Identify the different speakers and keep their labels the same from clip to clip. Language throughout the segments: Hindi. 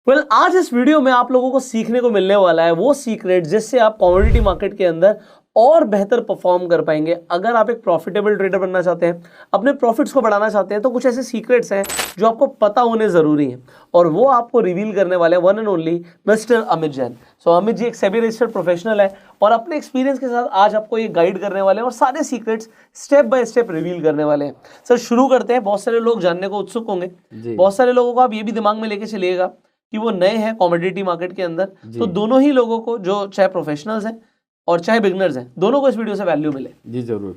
Speaker 1: आज इस वीडियो में आप लोगों को सीखने को मिलने वाला है वो सीक्रेट जिससे आप कमोडिटी मार्केट के अंदर और बेहतर परफॉर्म कर पाएंगे। अगर आप एक प्रॉफिटेबल ट्रेडर बनना चाहते हैं, अपने प्रॉफिट्स को बढ़ाना चाहते हैं, तो कुछ ऐसे सीक्रेट्स हैं जो आपको पता होने जरूरी हैं और वो आपको रिवील करने वाले one and only mister Amit Jain. So Amit ji एक सेबी रजिस्टर्ड प्रोफेशनल है और अपने एक्सपीरियंस के साथ आज आपको ये गाइड करने वाले हैं और सारे secrets step by step reveal करने वाले हैं। सर शुरू करते हैं। बहुत सारे लोग जानने को उत्सुक होंगे, बहुत सारे लोगों को आप ये भी दिमाग में लेके चलिएगा कि वो नए हैं कमोडिटी मार्केट के अंदर, तो दोनों ही लोगों को, जो चाहे प्रोफेशनल्स हैं और चाहे बिगनर्स हैं, दोनों को इस वीडियो से वैल्यू मिले।
Speaker 2: जी जरूर।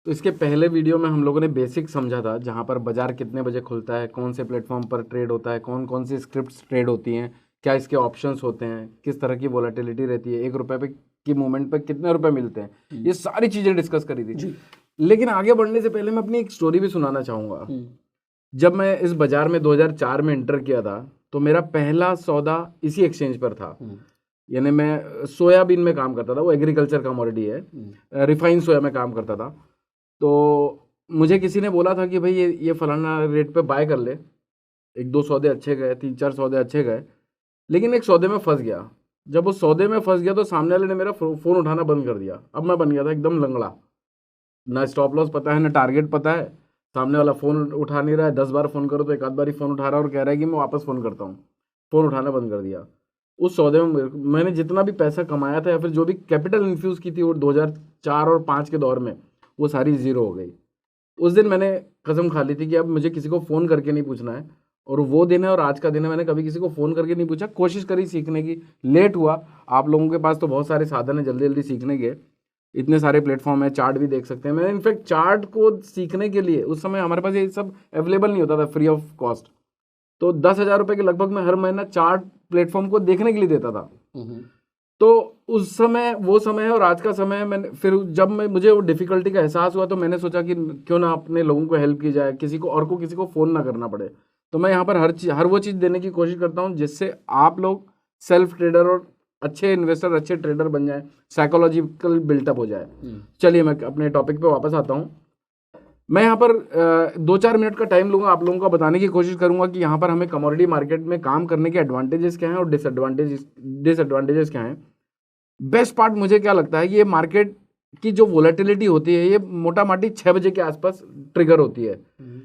Speaker 2: तो इसके पहले वीडियो में हम लोगों ने बेसिक समझा था, जहाँ पर बाजार कितने बजे खुलता है, कौन से प्लेटफॉर्म पर ट्रेड होता है, कौन कौन सी स्क्रिप्ट्स ट्रेड होती हैं, क्या इसके ऑप्शंस होते हैं, किस तरह की वोलेटिलिटी रहती है, ₹1 पे की मूवमेंट पे कितने रुपए मिलते हैं, ये सारी चीज़ें डिस्कस करी थी। लेकिन आगे बढ़ने से पहले मैं अपनी एक स्टोरी भी सुनाना चाहूँगा। जब मैं इस बाजार में 2004 में एंटर किया था तो मेरा पहला सौदा इसी एक्सचेंज पर था। यानी मैं सोयाबीन में काम करता था, वो एग्रीकल्चर कमोडिटी है, रिफाइंड सोया में काम करता था। तो मुझे किसी ने बोला था कि भाई ये फलाना रेट पे बाय कर ले। 1-2 सौदे अच्छे गए, 3-4 सौदे अच्छे गए, लेकिन एक सौदे में फंस गया। जब उस सौदे में फंस गया तो सामने वाले ने मेरा फ़ोन उठाना बंद कर दिया। अब मैं बन गया था एकदम लंगड़ा, ना स्टॉप लॉस पता है, ना टारगेट पता है। सामने वाला फ़ोन उठा नहीं रहा है, 10 बार फ़ोन करो तो एक आध बार ही फ़ोन उठा रहा है और कह रहा है कि मैं वापस फ़ोन करता हूँ। फ़ोन उठाना बंद कर दिया। उस सौदे में मैंने जितना भी पैसा कमाया था या फिर जो भी कैपिटल इन्फ्यूज़ की थी वो 2004 और 5 के दौर में, वो सारी ज़ीरो हो गई। उस दिन मैंने कसम खा ली थी कि अब मुझे किसी को फ़ोन करके नहीं पूछना है। और वो दिन है और आज का दिन है, मैंने कभी किसी को फ़ोन करके नहीं पूछा। कोशिश करी सीखने की, लेट हुआ। आप लोगों के पास तो बहुत सारे साधन हैं जल्दी जल्दी सीखने के, इतने सारे प्लेटफॉर्म है, चार्ट भी देख सकते हैं। मैंने इनफैक्ट चार्ट को सीखने के लिए उस समय हमारे पास ये सब अवेलेबल नहीं होता था फ्री ऑफ कॉस्ट। तो 10,000 रुपये के लगभग मैं हर महीना चार्ट प्लेटफॉर्म को देखने के लिए देता था। तो उस समय वो समय है और आज का समय है। मैंने फिर जब मुझे वो डिफिकल्टी का एहसास हुआ तो मैंने सोचा कि क्यों ना अपने लोगों को हेल्प की जाए, किसी को फ़ोन ना करना पड़े। तो मैं यहाँ पर हर वो चीज़ देने की कोशिश करता हूँ जिससे आप लोग सेल्फ ट्रेडर और अच्छे इन्वेस्टर, अच्छे ट्रेडर बन जाए, साइकोलॉजिकल बिल्टअप हो जाए। चलिए मैं अपने टॉपिक पे वापस आता हूँ। मैं यहाँ पर 2-4 मिनट का टाइम लूँगा, आप लोगों को बताने की कोशिश करूँगा कि यहाँ पर हमें कमोडिटी मार्केट में काम करने के एडवांटेजेस क्या हैं और डिसएडवांटेजेस क्या हैं। बेस्ट पार्ट मुझे क्या लगता है कि ये मार्केट की जो वोलेटिलिटी होती है ये मोटा माटी 6 बजे के आसपास ट्रिगर होती है।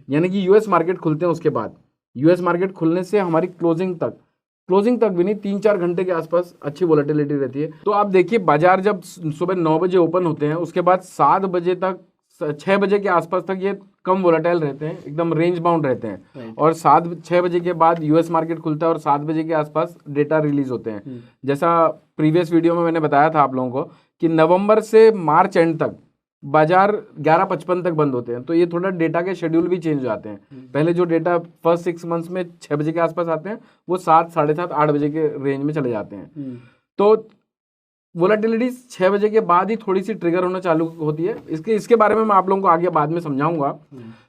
Speaker 2: यानी कि यूएस मार्केट खुलते हैं, उसके बाद यूएस मार्केट खुलने से हमारी क्लोजिंग तक भी नहीं, 3-4 घंटे के आसपास अच्छी वोलेटिलिटी रहती है। तो आप देखिए, बाजार जब सुबह 9 बजे ओपन होते हैं, उसके बाद 7 बजे तक, 6 बजे के आसपास तक ये कम वोलेटाइल रहते हैं, एकदम रेंज बाउंड रहते हैं। और 6 बजे के बाद यूएस मार्केट खुलता है और 7 बजे के आसपास डेटा रिलीज होते हैं। जैसा प्रीवियस वीडियो में मैंने बताया था आप लोगों को कि नवंबर से मार्च एंड तक बाजार 11:55 तक बंद होते हैं। तो ये थोड़ा डेटा के शेड्यूल भी चेंज हो जाते हैं। पहले जो डेटा फर्स्ट 6 मंथ्स में 6 बजे के आसपास आते हैं, वो 7, 7:30, 8 बजे के रेंज में चले जाते हैं। तो वोलेटिलिटी 6 बजे के बाद ही थोड़ी सी ट्रिगर होना चालू होती है। इसके बारे में मैं आप लोगों को आगे बाद में समझाऊंगा।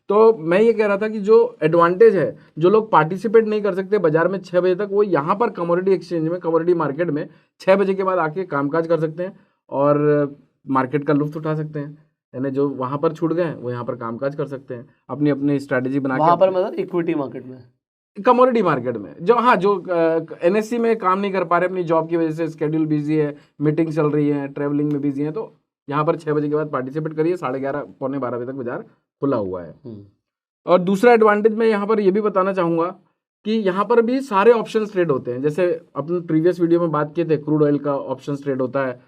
Speaker 2: तो मैं ये कह रहा था कि जो एडवांटेज है, जो लोग पार्टिसिपेट नहीं कर सकते बाजार में 6 बजे तक, वो यहाँ पर कमोडिटी एक्सचेंज में, कमोडिटी मार्केट में 6 बजे के बाद आके कामकाज कर सकते हैं और मार्केट का लुत्फ उठा सकते हैं। यानी जो वहाँ पर छूट गए वो यहाँ पर कामकाज कर सकते हैं, अपनी अपनी स्ट्रैटेजी बना के।
Speaker 1: वहाँ पर मतलब इक्विटी मार्केट में,
Speaker 2: कमोडिटी मार्केट में जो एनएससी में काम नहीं कर पा रहे अपनी जॉब की वजह से, स्केड्यूल बिजी है, मीटिंग चल रही है, ट्रैवलिंग में बिजी है, तो यहाँ पर 6 बजे के बाद पार्टिसिपेट करिए। 11:30, पौने 12 बजे तक बाजार खुला हुआ है। और दूसरा एडवांटेज मैं यहाँ पर ये भी बताना चाहूँगा कि यहाँ पर भी सारे ऑप्शन ट्रेड होते हैं। जैसे अपने प्रीवियस वीडियो में बात किए थे, क्रूड ऑयल का ऑप्शन ट्रेड होता है,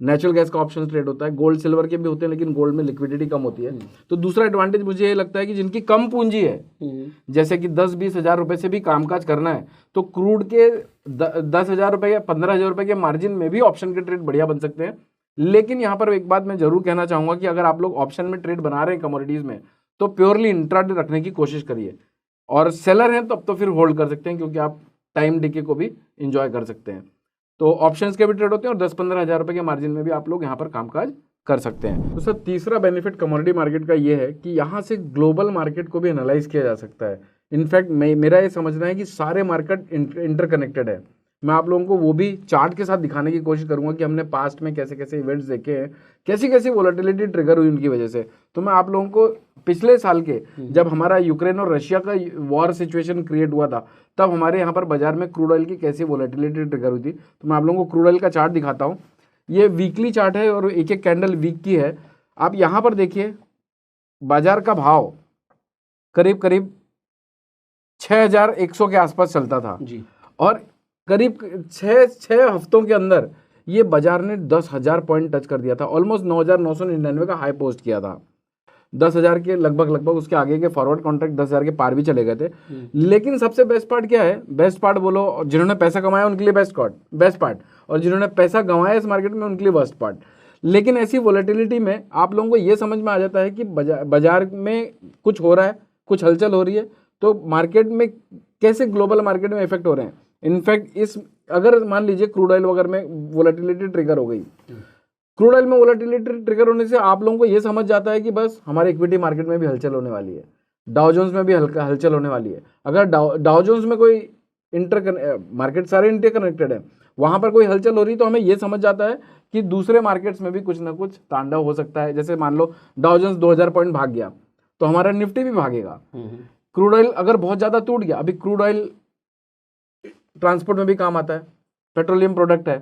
Speaker 2: नेचुरल गैस का ऑप्शन ट्रेड होता है, गोल्ड सिल्वर के भी होते हैं, लेकिन गोल्ड में लिक्विडिटी कम होती है। तो दूसरा एडवांटेज मुझे ये लगता है कि जिनकी कम पूंजी है, जैसे कि 10-20 हज़ार रुपए से भी कामकाज करना है, तो क्रूड के 10,000 रुपए या 15,000 रुपए के मार्जिन में भी ऑप्शन के ट्रेड बढ़िया बन सकते हैं। लेकिन यहाँ पर एक बात मैं जरूर कहना चाहूंगा कि अगर आप लोग ऑप्शन में ट्रेड बना रहे हैं कमोडिटीज में, तो प्योरली इंट्राडे रखने की कोशिश करिए। और सेलर हैं तब तो फिर होल्ड कर सकते हैं, क्योंकि आप टाइम डिके को भी इंजॉय कर सकते हैं। तो ऑप्शंस के भी ट्रेड होते हैं और 10-15 हज़ार रुपए के मार्जिन में भी आप लोग यहाँ पर कामकाज कर सकते हैं। तो सर, तीसरा बेनिफिट कमोडिटी मार्केट का ये है कि यहाँ से ग्लोबल मार्केट को भी एनालाइज किया जा सकता है। इनफैक्ट मेरा ये समझना है कि सारे मार्केट इंटरकनेक्टेड है। मैं आप लोगों को वो भी चार्ट के साथ दिखाने की कोशिश करूंगा कि हमने पास्ट में कैसे कैसे इवेंट्स देखे हैं, कैसी कैसी वोलेटिलिटी ट्रिगर हुई उनकी वजह से। तो मैं आप लोगों को पिछले साल के जब हमारा यूक्रेन और रशिया का वॉर सिचुएशन क्रिएट हुआ था, तब हमारे यहाँ पर बाजार में क्रूड ऑयल की कैसी वोलेटिलिटी ट्रिगर हुई थी, तो मैं आप लोगों को क्रूड ऑयल का चार्ट दिखाता हूँ। ये वीकली चार्ट है और एक एक कैंडल वीक की है। आप यहाँ पर देखिए बाजार का भाव करीब करीब 6100 के आसपास चलता था
Speaker 1: जी।
Speaker 2: और करीब छः हफ्तों के अंदर ये बाजार ने 10,000 पॉइंट टच कर दिया था। ऑलमोस्ट 9,999 का हाई पोस्ट किया था। 10,000 के लगभग उसके आगे के फॉरवर्ड कॉन्ट्रैक्ट 10,000 के पार भी चले गए थे। लेकिन सबसे बेस्ट पार्ट क्या है, बेस्ट पार्ट बोलो, जिन्होंने पैसा कमाया उनके लिए बेस्ट पार्ट, और जिन्होंने पैसा गंवाया इस मार्केट में उनके लिए वर्स्ट पार्ट। लेकिन ऐसी वोलेटिलिटी में आप लोगों को ये समझ में आ जाता है कि बाजार में कुछ हो रहा है, कुछ हलचल हो रही है, तो मार्केट में कैसे ग्लोबल मार्केट में इफेक्ट हो रहे हैं। इनफैक्ट इस अगर मान लीजिए क्रूड ऑयल वगैरह में वोलेटिलिटी ट्रिगर हो गई, क्रूड ऑयल में वोलेटिलिटी ट्रिगर होने से आप लोगों को ये समझ जाता है कि बस हमारे इक्विटी मार्केट में भी हलचल होने वाली है, डाउ जोन्स में भी हलचल होने वाली है। अगर डाउ जोन्स में कोई मार्केट सारे इंटरकनेक्टेड है, वहां पर कोई हलचल हो रही तो हमें ये समझ जाता है कि दूसरे मार्केट्स में भी कुछ ना कुछ तांडव हो सकता है। जैसे मान लो डाउ जोन्स 2000 पॉइंट भाग गया तो हमारा निफ्टी भी भागेगा। क्रूड ऑयल अगर बहुत ज्यादा टूट गया, अभी क्रूड ऑयल ट्रांसपोर्ट में भी काम आता है, पेट्रोलियम प्रोडक्ट है,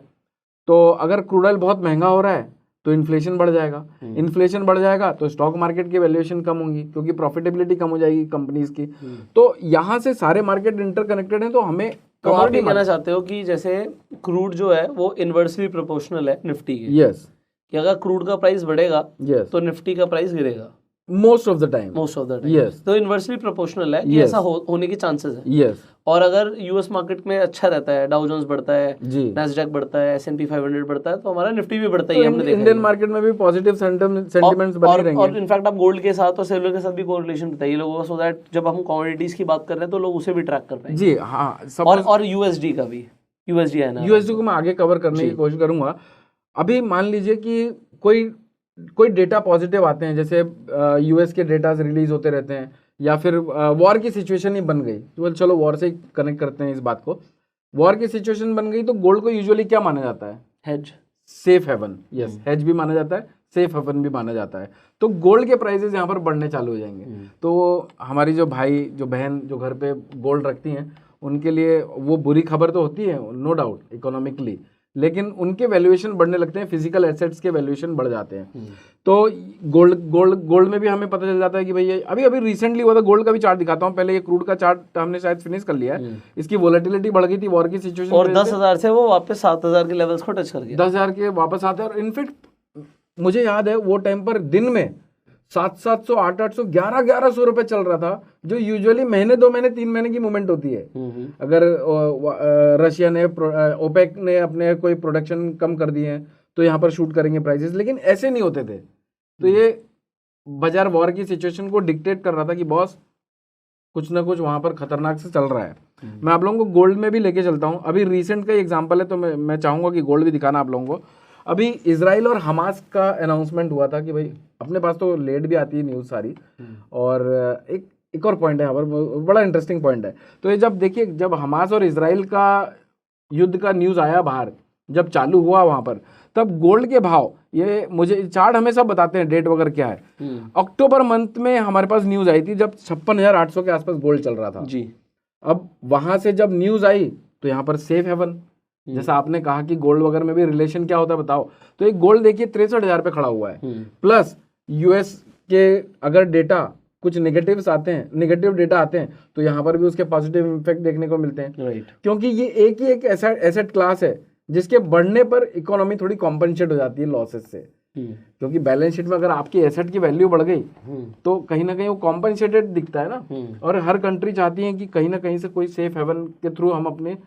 Speaker 2: तो अगर क्रूड ऑयल बहुत महंगा हो रहा है तो इन्फ्लेशन बढ़ जाएगा। इन्फ्लेशन बढ़ जाएगा तो स्टॉक मार्केट की वैल्यूएशन कम होंगी क्योंकि प्रॉफिटेबिलिटी कम हो जाएगी कंपनीज की। तो यहाँ से सारे मार्केट इंटरकनेक्टेड हैं। तो हमें
Speaker 1: तो आप ये कहना चाहते हो कि जैसे क्रूड जो है वो इनवर्सली प्रोपोर्शनल है निफ्टी के?
Speaker 2: यस,
Speaker 1: कि अगर क्रूड का प्राइस बढ़ेगा तो निफ्टी का प्राइस गिरेगा
Speaker 2: most of the time.
Speaker 1: Yes, तो इनवर्सली प्रोपोर्शनल है कि ऐसा होने के चांसेस है।
Speaker 2: यस,
Speaker 1: और अगर यूएस मार्केट में अच्छा रहता है, डाउ जोन्स बढ़ता है, नैस्डैक बढ़ता है, S&P 500 बढ़ता है, तो हमारा निफ्टी भी बढ़ता ही है। हमने देखा
Speaker 2: इंडियन मार्केट में भी पॉजिटिव सेंटिमेंट्स बने रहेंगे।
Speaker 1: और इनफैक्ट आप गोल्ड के साथ और सिल्वर के साथ भी कोरिलेशन बताइए लोगों को, सो दैट जब हम कमोडिटीज की बात कर रहे हैं तो लोग उसे भी ट्रैक कर पाएंगे।
Speaker 2: जी हाँ,
Speaker 1: और यूएसडी का भी, यूएसडी है ना,
Speaker 2: यूएसडी को मैं आगे कवर करने की कोशिश करूंगा। अभी मान लीजिए कि कोई डेटा पॉजिटिव आते हैं, जैसे यूएस के डेटा रिलीज होते रहते हैं, या फिर वॉर की सिचुएशन ही बन गई, तो चलो वॉर से कनेक्ट करते हैं इस बात को। वॉर की सिचुएशन बन गई तो गोल्ड को यूजुअली क्या माना जाता है?
Speaker 1: Hedge,
Speaker 2: safe haven. Yes, hedge भी माना जाता है, सेफ हेवन भी माना जाता है। तो गोल्ड के प्राइसेस यहाँ पर बढ़ने चालू हो जाएंगे। तो हमारी जो भाई जो बहन जो घर पे गोल्ड रखती हैं उनके लिए वो बुरी खबर तो होती है, नो डाउट, इकोनॉमिकली, लेकिन उनके वैल्यूएशन बढ़ने लगते हैं, फिजिकल एसेट्स के वैल्यूएशन बढ़ जाते हैं। तो गोल्ड में भी हमें पता चल जाता है कि भाई ये अभी रिसेंटली हुआ था। गोल्ड का भी चार्ट दिखाता हूँ, पहले ये क्रूड का चार्ट हमने शायद फिनिश कर लिया है। इसकी वोलेटिलिटी बढ़ गई थी वॉर की सिचुएशन,
Speaker 1: और 10,000 से वो वापस 7,000 के लेवल्स को टच कर गया।
Speaker 2: 10,000 के वापस आते हैं। और इनफैक्ट मुझे याद है वो टाइम पर दिन में 700, 800, 1100 रुपए चल रहा था, जो यूजुअली महीने, 2 महीने, 3 महीने की मूवमेंट होती है। अगर रशिया ने, ओपेक ने अपने कोई प्रोडक्शन कम कर दिए हैं तो यहाँ पर शूट करेंगे प्राइसेस, लेकिन ऐसे नहीं होते थे। तो ये बाजार वॉर की सिचुएशन को डिक्टेट कर रहा था कि बॉस कुछ ना कुछ वहां पर खतरनाक से चल रहा है। मैं आप लोगों को गोल्ड में भी लेके चलता हूँ। अभी रिसेंट का एग्जाम्पल है, तो मैं चाहूंगा कि गोल्ड भी दिखाना आप लोगों को। अभी इजराइल और हमास का अनाउंसमेंट हुआ था कि भाई, अपने पास तो लेट भी आती है न्यूज़ सारी, और एक और पॉइंट है यहाँ पर, बड़ा इंटरेस्टिंग पॉइंट है। तो ये जब देखिए, जब हमास और इजराइल का युद्ध का न्यूज़ आया बाहर, जब चालू हुआ वहाँ पर, तब गोल्ड के भाव, ये मुझे चार्ट हमें सब बताते हैं डेट वगैरह क्या है। अक्टूबर मंथ में हमारे पास न्यूज़ आई थी जब 56,800 के आसपास गोल्ड चल रहा था जी। अब वहाँ से जब न्यूज़ आई तो यहाँ पर सेफ हेवन, जैसा आपने कहा कि गोल्ड वगैरह में भी रिलेशन क्या होता है बताओ। तो एक गोल्ड देखिए 63,000 पे खड़ा हुआ है, प्लस यूएस के अगर डेटा कुछ नेगेटिव डेटा आते हैं तो यहाँ पर भी उसके पॉजिटिव इम्पैक्ट देखने को मिलते हैं। राइट, क्योंकि ये एक ही एक एसेट क्लास है जिसके बढ़ने पर इकोनॉमी थोड़ी कॉम्पनसेट हो जाती है लॉसेस से। क्योंकि बैलेंस शीट में अगर आपकी एसेट की वैल्यू बढ़ गई तो कहीं ना कहीं वो कॉम्पनसेटेड दिखता है ना। और हर कंट्री चाहती है कि कहीं ना कहीं से कोई सेफ हेवन के थ्रू हम अपने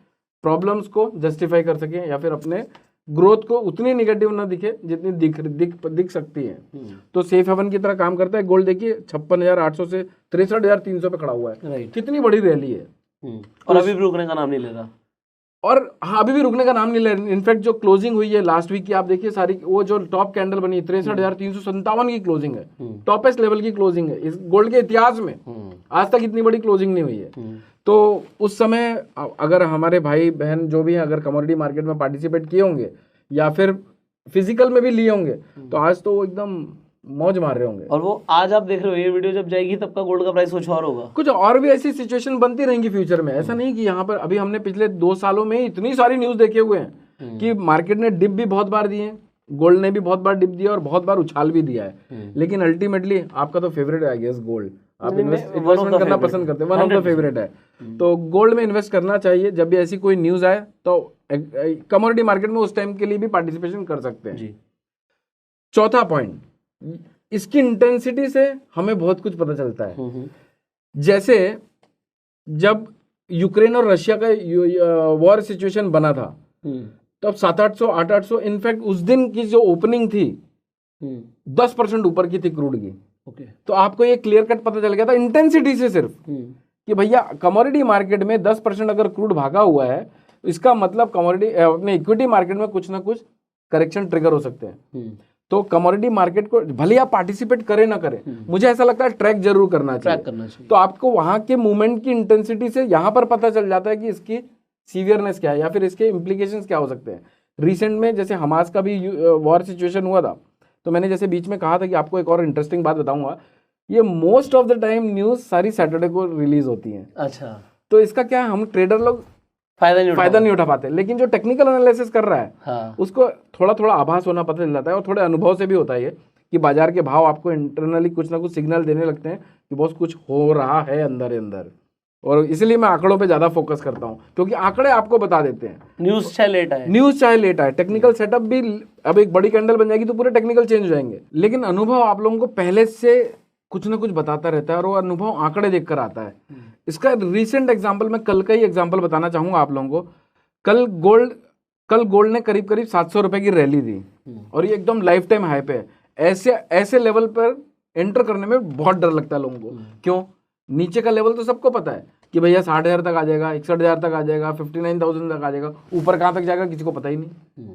Speaker 2: प्रॉब्लम्स को जस्टिफाई कर सकें, या फिर अपने ग्रोथ को उतनी निगेटिव ना दिखे जितनी दिख सकती है। तो सेफ हेवन की तरह काम करता है गोल्ड। देखिए 56,800 से 63,300 पे खड़ा हुआ है। कितनी बड़ी रैली है,
Speaker 1: और अभी भी रुकने का नाम नहीं ले रहा।
Speaker 2: और हाँ, अभी भी रुकने का नाम नहीं ले रहा। इनफैक्ट जो क्लोजिंग हुई है लास्ट वीक की, आप देखिए सारी वो जो टॉप कैंडल बनी 63,357 की क्लोजिंग है, टॉपेस्ट लेवल की क्लोजिंग है इस गोल्ड के इतिहास में। आज तक इतनी बड़ी क्लोजिंग नहीं हुई है। तो उस समय अगर हमारे भाई बहन जो भी हैं अगर कमोडिटी मार्केट में पार्टिसिपेट किए होंगे या फिर फिजिकल में भी लिए होंगे तो आज तो वो एकदम मौज मार रहे होंगे।
Speaker 1: और वो आज आप देख रहे हो, ये वीडियो जब जाएगी तब का गोल्ड का प्राइस कुछ और होगा।
Speaker 2: कुछ और भी ऐसी सिचुएशन बनती रहेंगी फ्यूचर में। ऐसा नहीं कि यहाँ पर अभी हमने पिछले 2 सालों में इतनी सारी न्यूज देखे हुए हैं कि मार्केट ने डिप भी बहुत बार दिए, गोल्ड ने भी बहुत बार डिप दिया और बहुत बार उछाल भी दिया है। लेकिन अल्टीमेटली आपका तो फेवरेट है आई गेस गोल्ड, आप इन्वेस्टमेंट करना पसंद करते हैं, वन ऑफ द फेवरेट है। तो गोल्ड में इन्वेस्ट करना चाहिए। जब भी ऐसी कोई न्यूज आए तो कमोडिटी मार्केट में उस टाइम के लिए भी पार्टिसिपेशन कर सकते हैं जी। चौथा पॉइंट, इसकी इंटेंसिटी से हमें बहुत कुछ पता चलता है। जैसे जब यूक्रेन और रशिया का वॉर सिचुएशन बना था तब 700-800 800 इनफैक्ट उस दिन की जो ओपनिंग थी 10% ऊपर की थी क्रूड की। तो आपको ये क्लियर कट पता चल गया था इंटेंसिटी से सिर्फ कि भैया कमोडिटी मार्केट में 10% अगर क्रूड भागा हुआ है तो इसका मतलब कमोडिटी अपने इक्विटी मार्केट में कुछ ना कुछ करेक्शन ट्रिगर हो सकते हैं। तो कमोडिटी मार्केट को भले आप पार्टिसिपेट करें ना करें, मुझे ऐसा लगता है ट्रैक जरूर करना चाहिए। तो आपको वहां के मूवमेंट की इंटेंसिटी से यहां पर पता चल जाता है कि इसकी सीवियरनेस क्या है या फिर इसके इम्प्लीकेशंस क्या हो सकते हैं। रिसेंट में जैसे हमास का भी वॉर सिचुएशन हुआ था तो मैंने जैसे बीच में कहा था कि आपको एक और इंटरेस्टिंग बात बताऊंगा, ये most of the time news सारी सैटरडे को रिलीज होती है।
Speaker 1: अच्छा,
Speaker 2: तो इसका क्या है, हम ट्रेडर लोग फायदा नहीं उठा पाते, लेकिन जो टेक्निकल एनालिसिस कर रहा है हाँ। उसको थोड़ा थोड़ा आभास होना पता चल जाता है और थोड़े अनुभव से भी होता है कि बाजार के भाव आपको इंटरनली कुछ ना कुछ सिग्नल देने लगते हैं कि बहुत कुछ हो रहा है अंदर अंदर। और इसलिए मैं आंकड़ों पे ज्यादा फोकस करता हूं क्योंकि आंकड़े आपको बता देते हैं।
Speaker 1: न्यूज चाहे लेट आए टेक्निकल सेटअप भी अब एक बड़ी कैंडल बन जाएगी तो पूरे टेक्निकल चेंज हो जाएंगे, लेकिन अनुभव आप लोगों को पहले से कुछ ना कुछ बताता रहता है और वो अनुभव आंकड़े देखकर आता है। इसका रिसेंट एग्जांपल मैं कल का ही एग्जांपल बताना चाहूंगा आप लोगों को। कल गोल्ड ने करीब 700 रुपए की रैली दी और ये एकदम लाइफ टाइम हाई पे है। ऐसे लेवल पर एंटर करने में बहुत डर लगता है लोगों को। क्यों? नीचे का लेवल तो सबको पता है कि भैया 60,000 तक आ जाएगा, 61,000 तक आ जाएगा, 59,000 तक आ जाएगा। ऊपर कहाँ तक जाएगा किसी को पता ही नहीं,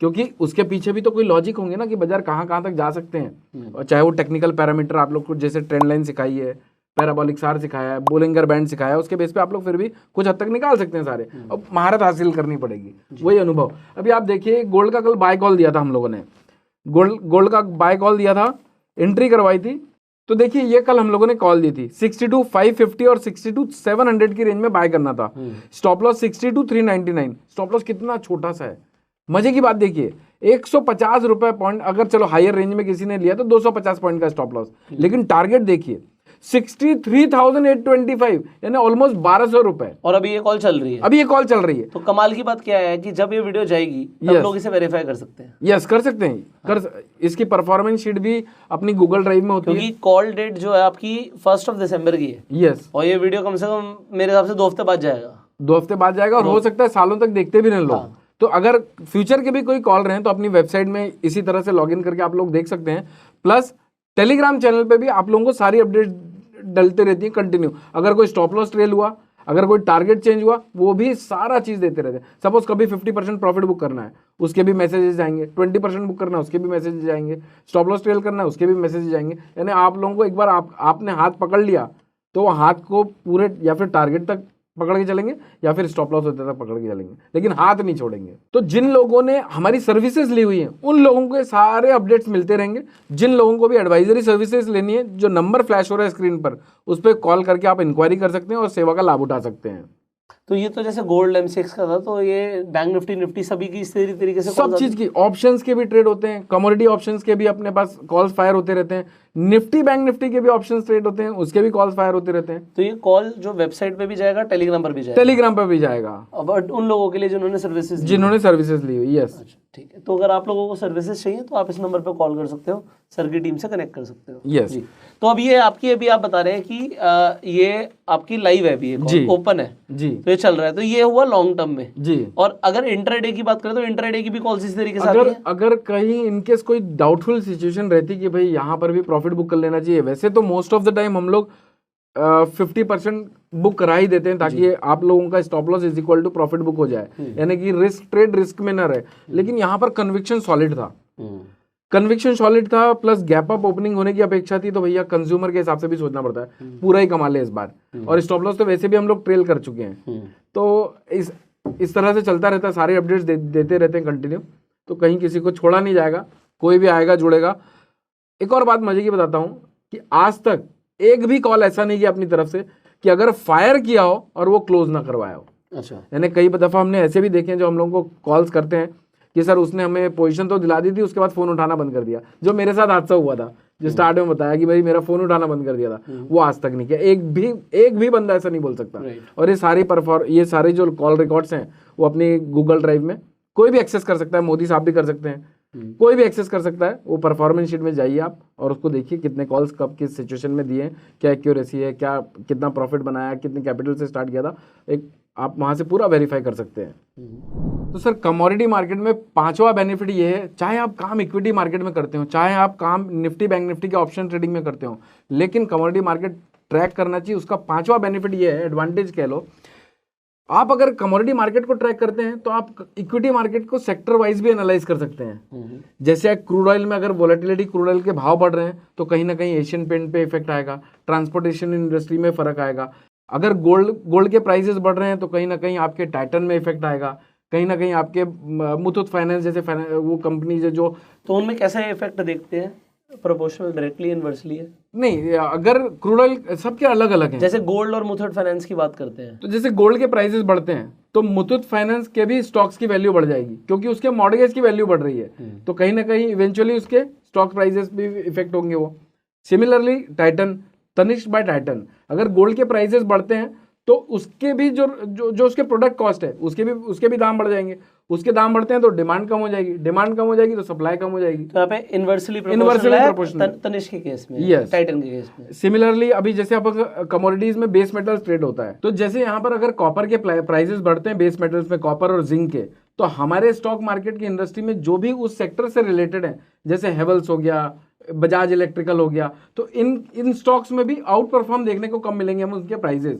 Speaker 1: क्योंकि उसके पीछे भी तो कोई लॉजिक होंगे ना कि बाजार कहाँ तक जा सकते हैं। और चाहे वो टेक्निकल पैरामीटर आप लोग को जैसे ट्रेंड लाइन सिखाई है, पैराबोलिक सार सिखाया है, बोलिंगर बैंड सिखाया है, उसके बेस पे आप लोग फिर भी कुछ हद तक निकाल सकते हैं सारे। अब महारत हासिल करनी पड़ेगी, वही अनुभव। अभी आप देखिए गोल्ड का कल बाय कॉल दिया था हम लोगों ने, गोल्ड का बाय कॉल दिया था, एंट्री करवाई थी। तो देखिए ये कल हम लोगों ने कॉल दी थी 62,550 और 62,700 की रेंज में बाय करना था। स्टॉप लॉस 62,399, स्टॉप लॉस कितना छोटा सा है। मजे की बात देखिए 150 रुपए पॉइंट, अगर चलो हायर रेंज में किसी ने लिया तो 250 पॉइंट का स्टॉप लॉस, लेकिन टारगेट देखिए 63,825 यानी ऑलमोस्ट 1,200 रुपए। और अभी ये कॉल चल रही है। तो कमाल की बात क्या है कि जब ये वीडियो जाएगी तब लोग इसे वेरीफाई कर सकते हैं।
Speaker 2: यस कर सकते हैं। इसकी परफॉर्मेंस शीट भी अपनी गूगल ड्राइव में होती है,
Speaker 1: क्योंकि कॉल डेट जो है आपकी 1 दिसंबर की है।
Speaker 2: यस, और
Speaker 1: ये वीडियो कम से कम मेरे हिसाब से 2 हफ्ते बाद जाएगा,
Speaker 2: 2 हफ्ते बाद जाएगा और हो सकता है सालों तक देखते भी नहीं लोग। तो अगर फ्यूचर के भी कोई कॉल रहे हैं तो अपनी वेबसाइट में इसी तरह से लॉगिन करके आप लोग देख सकते हैं। प्लस टेलीग्राम चैनल पे भी आप लोगों को सारी अपडेट डलते रहती है कंटिन्यू। अगर कोई स्टॉप लॉस ट्रेल हुआ, अगर कोई टारगेट चेंज हुआ, वो भी सारा चीज देते रहते हैं। सपोज कभी 50% प्रॉफिट बुक करना है उसके भी मैसेजेस आएंगे, 20% बुक करना है उसके भी मैसेजेस आएंगे, स्टॉप लॉस ट्रेल करना है उसके भी मैसेजेस आएंगे। यानी आप लोगों को एक बार आपने हाथ पकड़ लिया तो वो हाथ को पूरे या फिर टारगेट तक पकड़ के चलेंगे या फिर स्टॉप लॉस होते तक पकड़ के चलेंगे, लेकिन हाथ नहीं छोड़ेंगे। तो जिन लोगों ने हमारी सर्विसेज ली हुई हैं उन लोगों को सारे अपडेट्स मिलते रहेंगे। जिन लोगों को भी एडवाइजरी सर्विसेज लेनी है, जो नंबर फ्लैश हो रहा है स्क्रीन पर उस पर कॉल करके आप इंक्वायरी कर सकते हैं और सेवा का लाभ उठा सकते हैं।
Speaker 1: तो ये तो जैसे गोल्ड M6 का था, तो ये बैंक निफ्टी सभी की इस तरीके से
Speaker 2: सब चीज की ऑप्शंस के भी ट्रेड होते हैं, कमोडिटी ऑप्शंस के भी अपने पास कॉल्स फायर होते रहते हैं, निफ्टी बैंक निफ्टी के भी ऑप्शंस ट्रेड होते हैं, उसके भी कॉल्स फायर होते रहते हैं।
Speaker 1: तो ये कॉल जो वेबसाइट पे भी जाएगा, टेलीग्राम पर भी जाएगा। अब उन लोगों के लिए जिन्होंने सर्विसेज ली हुई। यस, ठीक है। तो अगर आप लोगों को सर्विसेज चाहिए तो आप इस नंबर पे कॉल कर सकते हो, सर की टीम से कनेक्ट कर सकते हो।
Speaker 2: यस।
Speaker 1: तो अब ये अभी आप बता रहे हैं कि ये आपकी लाइव है, अभी ये ओपन है जी, तो ये चल रहा है। तो ये हुआ लॉन्ग टर्म में जी। और अगर इंट्राडे की बात करें तो इंट्राडे की भी कॉल्स इस तरीके से
Speaker 2: अगर कहीं इनकेस कोई डाउटफुल सिचुएशन रहती कि भाई यहाँ पर भी प्रॉफिट बुक कर लेना चाहिए, वैसे तो मोस्ट ऑफ द टाइम हम लोग 50% बुक करा ही देते हैं ताकि आप लोगों का stop loss is equal to profit book हो जाए, यानी कि ट्रेड रिस्क में ना रहे। लेकिन यहाँ पर कन्विक्शन सॉलिड था। कन्विक्शन सॉलिड था प्लस गैप अप ओपनिंग होने की अपेक्षा थी, तो भैया कंज्यूमर के हिसाब से भी सोचना पड़ता है, पूरा ही कमा ले इस बार। और स्टॉप लॉस तो वैसे भी हम लोग ट्रेल कर चुके हैं, तो इस तरह से चलता रहता है, सारे अपडेट्स देते रहते हैं कंटिन्यू, तो कहीं किसी को छोड़ा नहीं जाएगा, कोई भी आएगा जुड़ेगा। एक और बात मजे की बताता हूँ कि आज तक एक भी कॉल ऐसा नहीं किया अपनी तरफ से कि अगर फायर किया हो और वो क्लोज ना करवाया हो।
Speaker 1: अच्छा।
Speaker 2: यानी कई दफा हमने ऐसे भी देखे हैं जो हम लोगों को कॉल्स करते हैं कि सर उसने हमें पोजीशन तो दिला दी थी, उसके बाद फोन उठाना बंद कर दिया, जो मेरे साथ हादसा हुआ था, जो स्टार्ट में बताया कि भाई मेरा फोन उठाना बंद कर दिया था, वो आज तक नहीं किया। एक भी बंदा ऐसा नहीं बोल सकता। और ये सारे जो कॉल रिकॉर्ड्स हैं वो अपनी गूगल ड्राइव में कोई भी एक्सेस कर सकता है, मोदी साहब भी कर सकते हैं, कोई भी एक्सेस कर सकता है। वो परफॉर्मेंस शीट में जाइए आप और उसको देखिए कितने कॉल्स कब किस सिचुएशन में दिए, क्या एक्यूरेसी है, क्या कितना प्रॉफिट बनाया, कितने कैपिटल से स्टार्ट किया था, एक आप वहां से पूरा वेरीफाई कर सकते हैं। तो सर कमोडिटी मार्केट में पांचवा बेनिफिट ये है, चाहे आप काम इक्विटी मार्केट में करते हो, चाहे आप काम निफ्टी बैंक निफ्टी के ऑप्शन ट्रेडिंग में करते हो, लेकिन कमोडिटी मार्केट ट्रैक करना चाहिए। उसका पांचवा बेनिफिट ये है, एडवांटेज कह लो, आप अगर कमोडिटी मार्केट को ट्रैक करते हैं तो आप इक्विटी मार्केट को सेक्टर वाइज भी एनालाइज कर सकते हैं। जैसे क्रूड ऑयल में अगर वोलेटिलिटी, क्रूड ऑयल के भाव बढ़ रहे हैं तो कहीं ना कहीं एशियन पेंट पे इफेक्ट आएगा, ट्रांसपोर्टेशन इंडस्ट्री में फर्क आएगा। अगर गोल्ड के प्राइसेस बढ़ रहे हैं तो कहीं ना कहीं आपके टाइटन में इफेक्ट आएगा, कहीं ना कहीं आपके मुथूट फाइनेंस जैसे वो कंपनीज है जो,
Speaker 1: तो उनमें कैसा इफेक्ट देखते हैं? प्रोपोर्शनल, डायरेक्टली, इनवर्सली है?
Speaker 2: नहीं, अगर क्रूड ऑयल सबके अलग अलग हैं।
Speaker 1: जैसे गोल्ड और मुथूट फाइनेंस की बात करते हैं,
Speaker 2: तो जैसे गोल्ड के प्राइसेस बढ़ते हैं तो मुथूट फाइनेंस के भी स्टॉक्स की वैल्यू बढ़ जाएगी, क्योंकि उसके मॉर्गेज की वैल्यू बढ़ रही है, तो कहीं ना कहीं इवेंचुअली उसके स्टॉक प्राइसेस भी इफेक्ट होंगे वो। Similarly Titan, Tanishq by Titan, अगर गोल्ड के प्राइसेस बढ़ते हैं तो उसके भी जो उसके प्रोडक्ट कॉस्ट है उसके भी दाम बढ़ जाएंगे, उसके दाम बढ़ते हैं तो डिमांड कम हो जाएगी, डिमांड कम हो जाएगी तो सप्लाई कम हो जाएगी।
Speaker 1: तो यहाँ पे इनवर्सली प्रोपोर्शनल तनिष्क के केस में,
Speaker 2: यस,
Speaker 1: टाइटन के केस में।
Speaker 2: सिमिलरली अभी जैसे आप कमोडिटीज में बेस मेटल ट्रेड होता है, तो जैसे यहाँ पर अगर कॉपर के प्राइसेस बढ़ते हैं बेस मेटल्स में, कॉपर और जिंक के, तो हमारे स्टॉक मार्केट की इंडस्ट्री में जो भी उस सेक्टर से रिलेटेड है, जैसे हेवल्स हो गया, बजाज इलेक्ट्रिकल हो गया, तो इन स्टॉक्स में भी आउट परफॉर्म देखने को कम मिलेंगे हमें उनके प्राइसेस,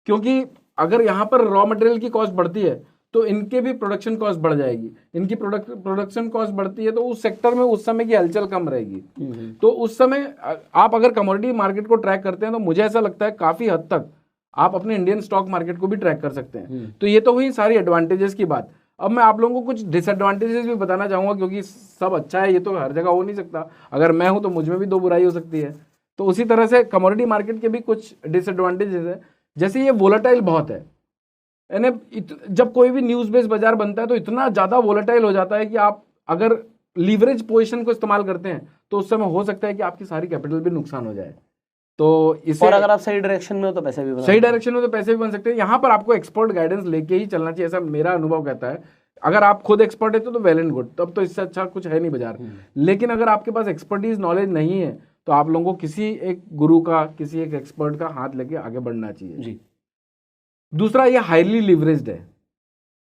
Speaker 2: क्योंकि अगर यहाँ पर रॉ मटेरियल की कॉस्ट बढ़ती है तो इनके भी प्रोडक्शन कॉस्ट बढ़ जाएगी, इनकी प्रोडक्शन कॉस्ट बढ़ती है तो उस सेक्टर में उस समय की हलचल कम रहेगी। तो उस समय आप अगर कमोडिटी मार्केट को ट्रैक करते हैं तो मुझे ऐसा लगता है काफी हद तक आप अपने इंडियन स्टॉक मार्केट को भी ट्रैक कर सकते हैं। तो ये तो हुई सारी एडवांटेजेस की बात। अब मैं आप लोगों को कुछ डिसएडवांटेजेस भी बताना चाहूंगा, क्योंकि सब अच्छा है ये तो हर जगह हो नहीं सकता, अगर मैं हूं तो मुझ में भी दो बुराई हो सकती है। तो उसी तरह से कमोडिटी मार्केट के भी कुछ डिसएडवांटेजेस है, जैसे ये वोलेटाइल बहुत है, यानी जब कोई भी न्यूज बेस्ड बाजार बनता है तो इतना ज्यादा वोलेटाइल हो जाता है कि आप अगर लीवरेज पोजीशन को इस्तेमाल करते हैं तो उस समय हो सकता है कि आपकी सारी कैपिटल भी नुकसान हो जाए। तो इसे, और
Speaker 1: अगर आप सही डायरेक्शन में हो तो पैसे भी
Speaker 2: बन सकते हैं। यहाँ पर आपको एक्सपर्ट गाइडेंस लेके ही चलना चाहिए, ऐसा मेरा अनुभव कहता है। अगर आप खुद एक्सपर्ट है तो वेल एंड गुड, तब तो इससे अच्छा कुछ है नहीं बाजार। लेकिन अगर आपके पास एक्सपर्टीज नॉलेज नहीं है तो आप लोगों को किसी एक गुरु का, किसी एक एक्सपर्ट का हाथ लेके आगे बढ़ना चाहिए जी। दूसरा, ये हाईली लिवरेज्ड है,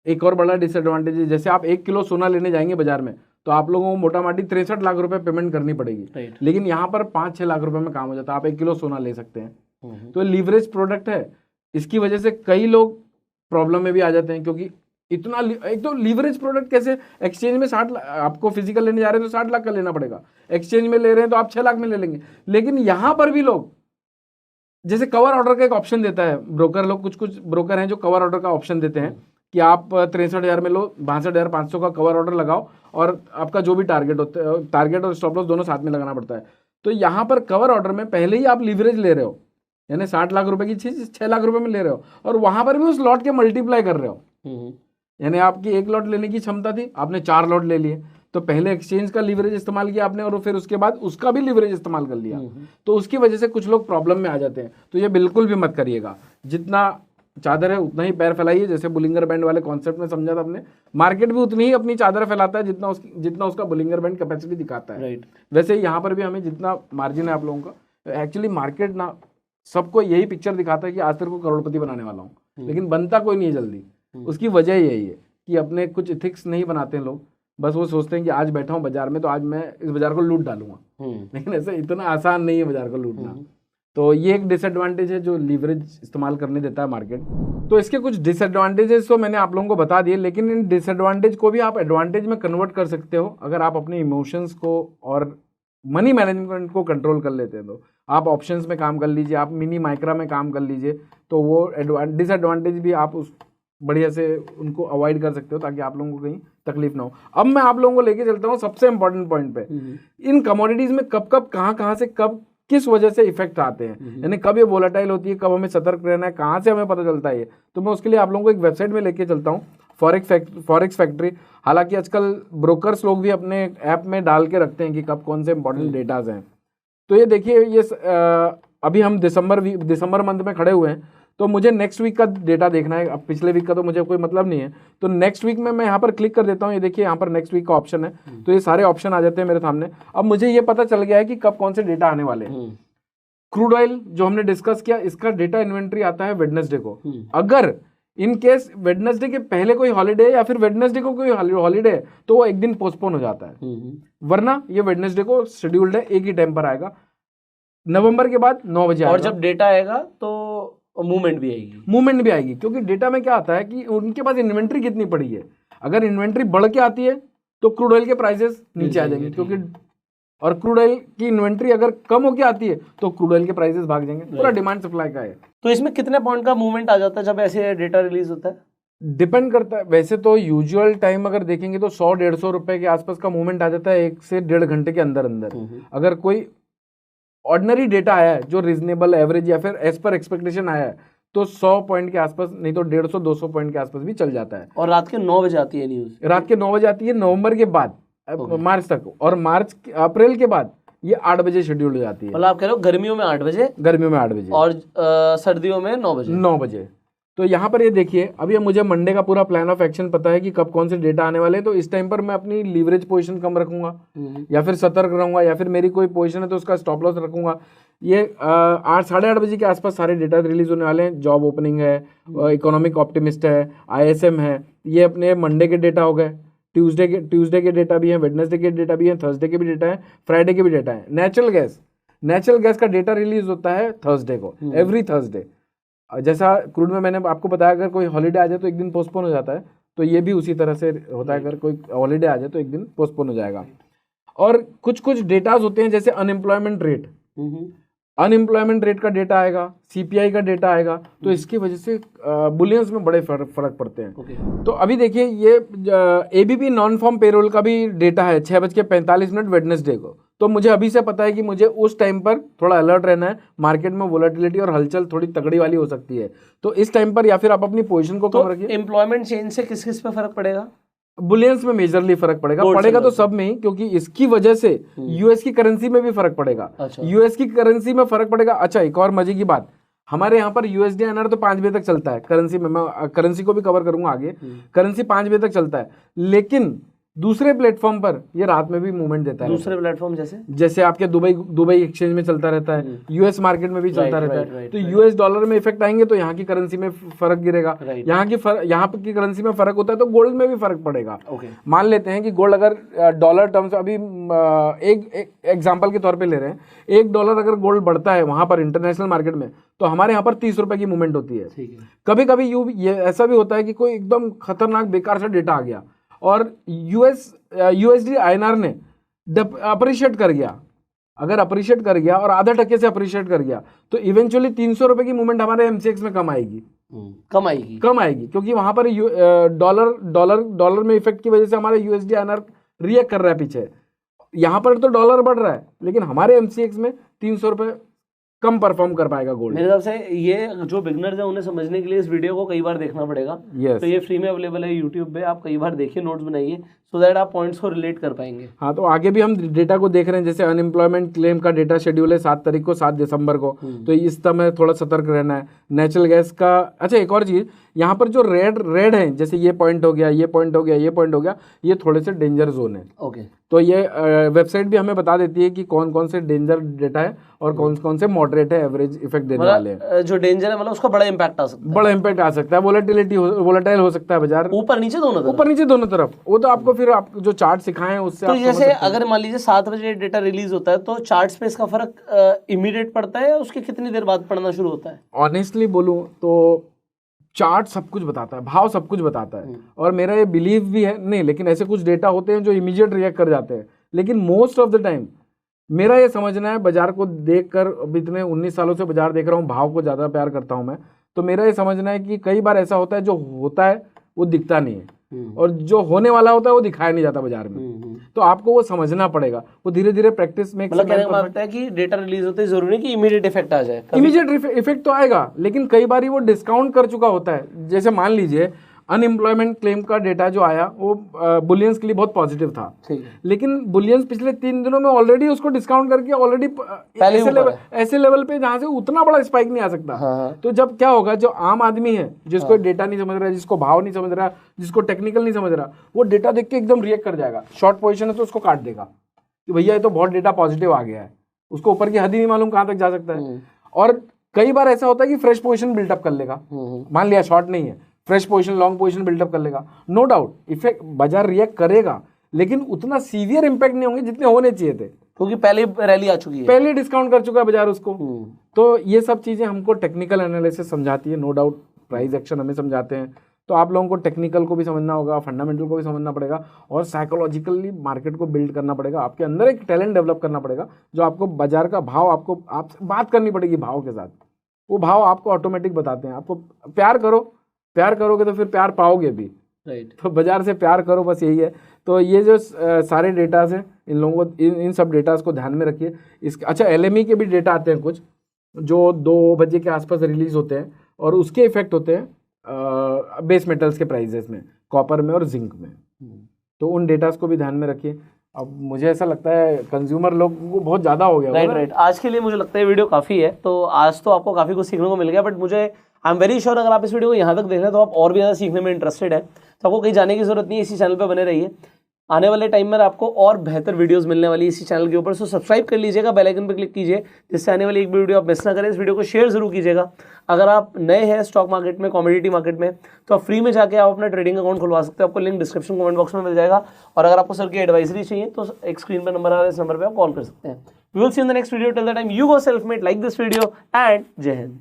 Speaker 2: एक और बड़ा डिसएडवांटेज है। जैसे आप 1 किलो सोना लेने जाएंगे बाजार में तो आप लोगों को मोटा माटी 63 लाख रुपए पेमेंट करनी पड़ेगी, लेकिन यहाँ पर 5-6 लाख रुपए में काम हो जाता है, आप 1 किलो सोना ले सकते हैं। तो लीवरेज प्रोडक्ट है, इसकी वजह से कई लोग प्रॉब्लम में भी आ जाते हैं, क्योंकि इतना, एक तो लीवरेज प्रोडक्ट कैसे, एक्सचेंज में 60 लाख, आपको फिजिकल लेने जा रहे हैं तो 60 लाख का लेना पड़ेगा, एक्सचेंज में ले रहे हैं तो आप 6 लाख में ले लेंगे। लेकिन यहाँ पर भी लोग, जैसे कवर ऑर्डर का एक ऑप्शन देता है ब्रोकर लोग, कुछ ब्रोकर हैं जो कवर ऑर्डर का ऑप्शन देते हैं कि आप 63,000 में लो, 62,500 का कवर ऑर्डर लगाओ और आपका जो भी टारगेट होता है, टारगेट और स्टॉप लॉस दोनों साथ में लगाना पड़ता है। तो यहाँ पर कवर ऑर्डर में पहले ही आप लीवरेज ले रहे हो, यानी 60 लाख रुपए की चीज 6 लाख रुपए में ले रहे हो, और वहां पर भी उस लॉट के मल्टीप्लाई कर रहे हो। यानी आपकी 1 लॉट लेने की क्षमता थी, आपने 4 लॉट ले लिए, तो पहले एक्सचेंज का लीवरेज इस्तेमाल किया आपने और फिर उसके बाद उसका भी लीवरेज इस्तेमाल कर लिया। तो उसकी वजह से कुछ लोग प्रॉब्लम में आ जाते हैं। तो ये बिल्कुल भी मत करिएगा, जितना चादर है उतना ही पैर फैलाइए, जैसे बुलिंगर बैंड वाले कॉन्सेप्ट में समझा था आपने। मार्केट भी उतनी ही अपनी चादर फैलाता है जितना उसका बुलिंगर बैंड कैपेसिटी दिखाता है। वैसे यहाँ पर भी हमें जितना मार्जिन है आप लोगों का, एक्चुअली मार्केट ना सबको यही पिक्चर दिखाता है कि आज तेरे को करोड़पति बनाने वाला हूँ, लेकिन बनता कोई नहीं है जल्दी। उसकी वजह यही है कि अपने कुछ इथिक्स नहीं बनाते हैं लोग, बस वो सोचते हैं कि आज बैठा हूँ बाजार में तो आज मैं इस बाजार को लूट डालूंगा, लेकिन ऐसे इतना आसान नहीं है बाजार को लूटना। तो ये एक डिसएडवांटेज है जो लीवरेज इस्तेमाल करने देता है मार्केट। तो इसके कुछ डिसएडवांटेजेस तो मैंने आप लोगों को बता दिए, लेकिन इन डिसएडवांटेज को भी आप एडवांटेज में कन्वर्ट कर सकते हो अगर आप अपने इमोशंस को और मनी मैनेजमेंट को कंट्रोल कर लेते हैं। तो आप ऑप्शंस में काम कर लीजिए, आप मिनी माइक्रा में काम कर लीजिए, तो वो डिसएडवांटेज भी आप उस बढ़िया से उनको अवॉइड कर सकते हो ताकि आप लोगों को कहीं तकलीफ ना हो। अब मैं आप लोगों को लेके चलता हूँ सबसे इंपॉर्टेंट पॉइंट पे, इन कमोडिटीज में कब कब कहाँ से कब किस वजह से इफेक्ट आते हैं, यानी कब ये वोलेटाइल होती है, कब हमें सतर्क रहना है, कहाँ से हमें पता चलता है ये। तो मैं उसके लिए आप लोगों को एक वेबसाइट में लेके चलता हूँ, फॉरेक्स फैक्ट्री। हालांकि आजकल ब्रोकर्स लोग भी अपने ऐप में डाल के रखते हैं कि कब कौन से इंपॉर्टेंट डेटाज हैं। तो ये देखिए, ये अभी हम दिसंबर मंथ में खड़े हुए हैं, तो मुझे नेक्स्ट वीक का डेटा देखना है। अब पिछले वीक का तो मुझे कोई मतलब नहीं है, तो नेक्स्ट वीक में मैं यहाँ पर क्लिक कर देता हूँ। ये देखिए यहाँ पर नेक्स्ट वीक का ऑप्शन है, तो ये सारे ऑप्शन आ जाते हैं मेरे सामने। अब मुझे ये पता चल गया है कि कब कौन से डेटा आने वाले हैं। क्रूड ऑयल जो हमने डिस्कस किया, इसका डेटा इन्वेंट्री आता है वेडनेसडे को। अगर इन केस वेडनेसडे के पहले कोई हॉलीडे या फिर वेडनेसडे को कोई हॉलीडे है तो वो एक दिन पोस्टपोन हो जाता है, वरना ये वेडनेसडे को शेड्यूल्ड है, एक ही टाइम पर आएगा, नवंबर के बाद 9 बजे।
Speaker 1: और जब डेटा आएगा तो मूवमेंट भी आएगी,
Speaker 2: क्योंकि डेटा में क्या आता है कि उनके पास इन्वेंट्री कितनी पड़ी है। अगर इन्वेंट्री बढ़ के आती है तो क्रूड ऑयल के प्राइसेस नीचे आ जाएंगे, क्योंकि और क्रूड ऑयल की इन्वेंट्री अगर कम होके आती है तो क्रूड ऑयल के प्राइसेस भाग जाएंगे। पूरा डिमांड सप्लाई का है।
Speaker 1: तो इसमें कितने पॉइंट का मूवमेंट आ जाता है जब ऐसे डेटा रिलीज होता है?
Speaker 2: डिपेंड करता है। वैसे तो यूजुअल टाइम अगर देखेंगे तो 100-150 रुपए के आसपास का मूवमेंट आ जाता है 1 से 1.5 घंटे के अंदर अंदर। अगर कोई ऑर्डिनरी डेटा आया है जो रीजनेबल एवरेज या फिर एज पर एक्सपेक्टेशन आया है तो 100 पॉइंट के आसपास, नहीं तो 150-200 पॉइंट के आसपास भी चल जाता है।
Speaker 1: और रात के 9 बजे आती है न्यूज।
Speaker 2: रात के 9 बजे आती है नवंबर के बाद, मार्च तक, और अप्रैल के बाद ये 8 बजे शेड्यूल हो जाती है।
Speaker 1: मतलब आप कह रहे हो गर्मियों में 8 बजे,
Speaker 2: गर्मियों में 8 बजे,
Speaker 1: और सर्दियों में 9 बजे।
Speaker 2: 9 बजे। तो यहाँ पर ये देखिए, अभी मुझे मंडे का पूरा प्लान ऑफ एक्शन पता है कि कब कौन से डेटा आने वाले हैं। तो इस टाइम पर मैं अपनी लीवरेज पोजीशन कम रखूंगा या फिर सतर्क रहूंगा, या फिर मेरी कोई पोजीशन है तो उसका स्टॉप लॉस रखूंगा। ये 8-8:30 बजे के आसपास सारे डेटा रिलीज होने वाले हैं। जॉब ओपनिंग है, इकोनॉमिक ऑप्टिमिस्ट है, ISM है, ये अपने मंडे के डेटा हो गए। ट्यूसडे के डेटा भी हैं, वेडनेसडे के डेटा भी हैं, थर्सडे के भी डेटा हैं, फ्राइडे के भी डेटा हैं। नेचुरल गैस का डेटा रिलीज होता है थर्सडे को, एवरी थर्सडे। जैसा क्रूड में मैंने आपको बताया, अगर कोई हॉलीडे आ जाए तो एक दिन पोस्टपोन हो जाता है, तो ये भी उसी तरह से होता है। अगर कोई हॉलीडे आ जाए तो एक दिन पोस्टपोन हो जाएगा। और कुछ कुछ होते हैं जैसे अनएम्प्लॉयमेंट रेट का डेटा आएगा, CPI का डेटा आएगा, तो इसकी वजह से बुलियंस में बड़े फर्क पड़ते हैं। तो अभी देखिए, ये ABP नॉन फॉर्म पेरोल का भी डेटा है 6:45 वेडनेसडे को। तो मुझे अभी से पता है कि मुझे उस टाइम पर थोड़ा अलर्ट रहना है। मार्केट में वोलेटिलिटी और हलचल थोड़ी तगड़ी वाली हो सकती है, तो इस टाइम पर या फिर आप अपनी पोजीशन को कम रखिए।
Speaker 1: एम्प्लॉयमेंट चेंज से किस किस पे फर्क पड़ेगा?
Speaker 2: बुलियंस में मेजरली फर्क पड़ेगा तो सब में ही, क्योंकि इसकी वजह से यूएस की करेंसी में भी फर्क पड़ेगा। यूएस की करेंसी में फर्क पड़ेगा। अच्छा, एक और मजे की बात, हमारे यहाँ पर USD INR तो 5 बजे तक चलता है करेंसी में। मैं करेंसी को भी कवर करूंगा आगे। करेंसी 5 बजे तक चलता है, लेकिन दूसरे प्लेटफॉर्म पर ये रात में भी मूवमेंट देता है।
Speaker 1: दूसरे प्लेटफॉर्म जैसे
Speaker 2: आपके दुबई एक्सचेंज में चलता रहता है, US मार्केट में भी चलता रहता है। तो US डॉलर में इफेक्ट आएंगे तो यहाँ की करेंसी में फर्क गिरेगा। यहाँ की करेंसी में फर्क होता है तो गोल्ड में भी फर्क पड़ेगा। मान लेते हैं कि गोल्ड अगर डॉलर टर्म्स, अभी एक एग्जाम्पल के तौर पर ले रहे हैं, $1 अगर गोल्ड बढ़ता है वहां पर इंटरनेशनल मार्केट में, तो हमारे यहाँ पर 30 रुपए की मूवमेंट होती है। कभी कभी ये ऐसा भी होता है कि कोई एकदम खतरनाक बेकार सा डेटा आ गया और USD INR ने अप्रिशिएट कर गया। अगर अप्रिशिएट कर गया और आधा टके से अप्रिशिएट कर गया तो इवेंचुअली 300 रुपए की मूवमेंट हमारे MCX में कम आएगी, क्योंकि वहां पर डॉलर में इफेक्ट की वजह से हमारे USD INR रिएक्ट कर रहा है पीछे। यहां पर तो डॉलर बढ़ रहा है, लेकिन हमारे MCX में 300 रुपए कम परफॉर्म कर पाएगा गोल्ड।
Speaker 1: मेरे हिसाब से ये जो बिगनर्स हैं उन्हें समझने के लिए इस वीडियो को कई बार देखना पड़ेगा। तो ये फ्री में अवेलेबल है यूट्यूब पे, आप कई बार देखिए, नोट्स बनाइए, सो दैट आप पॉइंट्स को रिलेट कर पाएंगे।
Speaker 2: हाँ, तो आगे भी हम डेटा को देख रहे हैं। जैसे अनएम्प्लॉयमेंट क्लेम का डेटा शेड्यूल है 7 तारीख को, 7 दिसंबर को, तो इस समय थोड़ा सतर्क रहना है। नेचुरल गैस का, अच्छा एक और चीज, यहाँ पर जो रेड है, जैसे ये पॉइंट हो गया, ये पॉइंट हो गया, ये थोड़े से डेंजर जोन है। तो ये वेबसाइट भी हमें बता देती है कि कौन कौन से डेंजर डेटा है और कौन कौन से मॉडरेट है, एवरेज इफेक्ट देने वाले हैं।
Speaker 1: जो डेंजर है मतलब उसका बड़ा इंपैक्ट आ सकता है।
Speaker 2: वोलेटाइल हो सकता है बाजार, ऊपर नीचे दोनों तरफ। वो तो आपको फिर आप जो चार्ट सिखाए हैं उससे
Speaker 1: तो
Speaker 2: आप समझ
Speaker 1: जैसे
Speaker 2: सकते हैं।
Speaker 1: अगर मान लीजिए 7 बजे डेटा रिलीज होता है तो चार्ट्स पे इसका फर्क इमीडिएट पड़ता है या उसके कितनी देर बाद पड़ना शुरू होता है?
Speaker 2: ऑनेस्टली बोलूं तो चार्ट सब कुछ बताता है, भाव सब कुछ बताता है, और मेरा ये बिलीव भी है नहीं, लेकिन ऐसे कुछ डेटा होते हैं जो इमीडिएट रिएक्ट कर जाते हैं, लेकिन मोस्ट ऑफ द टाइम मेरा ये समझना है, बाजार को देखकर, अब इतने 19 सालों से बाजार देख रहा हूँ, भाव को ज़्यादा प्यार करता हूँ मैं, तो मेरा ये समझना है कि कई बार ऐसा होता है जो होता है वो दिखता नहीं है, और जो होने वाला होता है वो दिखाया नहीं जाता बाजार में। तो आपको वो समझना पड़ेगा, वो धीरे धीरे प्रैक्टिस में,
Speaker 1: मतलब कहने का मतलब है कि डेटा रिलीज होते ही जरूरी नहीं कि इमीडिएट इफेक्ट आ जाए।
Speaker 2: इमीडिएट इफेक्ट तो आएगा, लेकिन कई बार वो डिस्काउंट कर चुका होता है। जैसे मान लीजिए अनएम्प्लॉयमेंट क्लेम का डेटा जो आया वो बुलियंस के लिए बहुत पॉजिटिव था, लेकिन बुलियंस पिछले 3 दिनों में ऑलरेडी उसको डिस्काउंट करके ऑलरेडी ऐसे लेवल पे जहां से उतना बड़ा स्पाइक नहीं आ सकता। तो जब क्या होगा, जो आम आदमी है जिसको डेटा नहीं समझ रहा, जिसको भाव नहीं समझ रहा, जिसको टेक्निकल नहीं समझ रहा, वो डेटा देख के एकदम रिएक्ट कर जाएगा। शॉर्ट पोजीशन है तो उसको काट देगा कि भैया ये तो बहुत डेटा पॉजिटिव आ गया है, उसको ऊपर की हद ही नहीं मालूम कहां तक जा सकता है। और कई बार ऐसा होता है कि फ्रेश पोजीशन बिल्डअप कर लेगा, मान लिया शॉर्ट नहीं है, fresh position long position buildup कर लेगा, नो डाउट इफेक्ट बाजार रिएक्ट करेगा, लेकिन उतना सीवियर इंपैक्ट नहीं होंगे जितने होने चाहिए थे,
Speaker 1: क्योंकि पहले रैली आ चुकी है,
Speaker 2: पहले डिस्काउंट कर चुका है बाजार उसको। तो ये सब चीजें हमको टेक्निकल एनालिसिस समझाती है, नो डाउट प्राइस एक्शन हमें समझाते हैं। तो आप लोगों को टेक्निकल को भी समझना होगा, फंडामेंटल को भी समझना पड़ेगा, और साइकोलॉजिकली मार्केट को बिल्ड करना पड़ेगा। आपके अंदर एक टैलेंट डेवलप करना पड़ेगा, जो आपको बाजार का भाव, आपको आप बात करनी पड़ेगी भाव के साथ, वो भाव आपको ऑटोमेटिक बताते हैं। आपको प्यार करो, प्यार करोगे तो फिर प्यार पाओगे भी, राइट। तो बाजार से प्यार करो, बस यही है। तो ये जो सारे डेटाज हैं, इन लोगों को इन सब डेटाज को ध्यान में रखिए। इसके अच्छा LME के भी डेटा आते हैं कुछ, जो 2 बजे के आसपास रिलीज होते हैं, और उसके इफेक्ट होते हैं बेस मेटल्स के प्राइजेस में, कॉपर में और जिंक में। तो उन डेटास को भी ध्यान में रखिए। अब मुझे ऐसा लगता है कंज्यूमर लोग को बहुत ज़्यादा हो गया।
Speaker 1: राइट। आज के लिए मुझे लगता है वीडियो काफ़ी है, तो आज तो आपको काफ़ी कुछ सीखने को मिल गया, बट मुझे आई एम वेरी श्योर अगर आप इस वीडियो को यहाँ तक देख रहे हैं तो आप और भी ज़्यादा सीखने में इंटरेस्टेड है, तो आपको कहीं जाने की जरूरत नहीं है, इसी चैनल पर बने रहिए। आने वाले टाइम में आपको और बेहतर वीडियोस मिलने वाली है इसी चैनल के ऊपर, सो सब्सक्राइब कर लीजिएगा, बेल आइकन पर क्लिक कीजिए, जिससे आने वाली एक भी वीडियो आप मिस ना करें। इस वीडियो को शेयर जरूर कीजिएगा। अगर आप नए हैं स्टॉक मार्केट में, कमोडिटी मार्केट में, तो आप फ्री में जाके आप अपना ट्रेडिंग अकाउंट खुलवा सकते हो, आपको लिंक डिस्क्रिप्शन कमेंट बॉक्स में मिल जाएगा। और अगर आपको सर की एडवाइजरी चाहिए तो एक स्क्रीन पर नंबर आ रहा है, इस नंबर पर आप कॉल कर सकते हैं। We will see in the next video, till the time you go self made, like this video and जय हिंद।